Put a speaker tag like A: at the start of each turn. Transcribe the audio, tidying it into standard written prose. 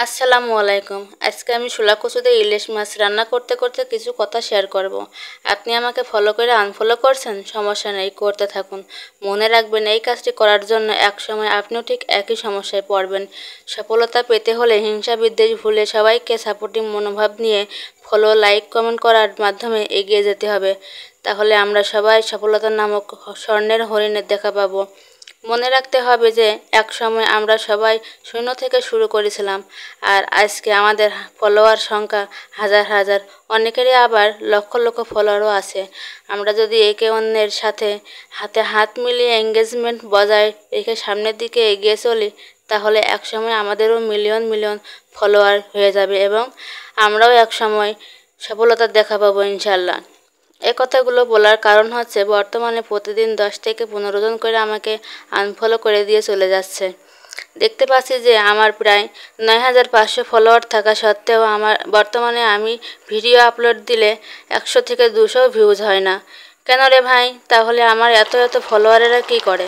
A: আসসালামু আলাইকুম। আজকে আমি শোলা কচুতে ইলিশ মাছ রান্না করতে করতে কিছু কথা শেয়ার করব। আপনি আমাকে ফলো করে আনফলো করছেন, সমস্যা নেই, করতে থাকুন। মনে রাখবেন, এই কাজটি করার জন্য একসময় আপনিও ঠিক একই সমস্যায় পড়বেন। সফলতা পেতে হলে হিংসা বিদ্বেষ ভুলে সবাইকে সাপোর্টিভ মনোভাব নিয়ে ফলো, লাইক, কমেন্ট করার মাধ্যমে এগিয়ে যেতে হবে। তাহলে আমরা সবাই সফলতা নামক স্বর্ণের হরিণের দেখা পাবো। মনে রাখতে হবে যে একসময় আমরা সবাই শূন্য থেকে শুরু করেছিলাম, আর আজকে আমাদের ফলোয়ার সংখ্যা হাজার হাজার, অনেকেরই আবার লক্ষ লক্ষ ফলোয়ারও আছে। আমরা যদি একে অন্যের সাথে হাতে হাত মিলিয়ে এঙ্গেজমেন্ট বজায় রেখে সামনের দিকে এগিয়ে চলি, তাহলে একসময় আমাদেরও মিলিয়ন মিলিয়ন ফলোয়ার হয়ে যাবে এবং আমরাও একসময় সফলতার দেখা পাবো ইনশাল্লাহ। এই কথাগুলো বলার কারণ হচ্ছে, বর্তমানে প্রতিদিন 10 থেকে 15 জন করে আমাকে আনফলো করে দিয়ে চলে যাচ্ছে। দেখতে পাচ্ছি যে আমার প্রায় 9500 ফলোয়ার থাকা সত্ত্বেও বর্তমানে আমি ভিডিও আপলোড দিলে 100 থেকে 200 ভিউজ হয় না। কেন রে ভাই? তাহলে আমার এত এত ফলোয়ারেরা কী করে?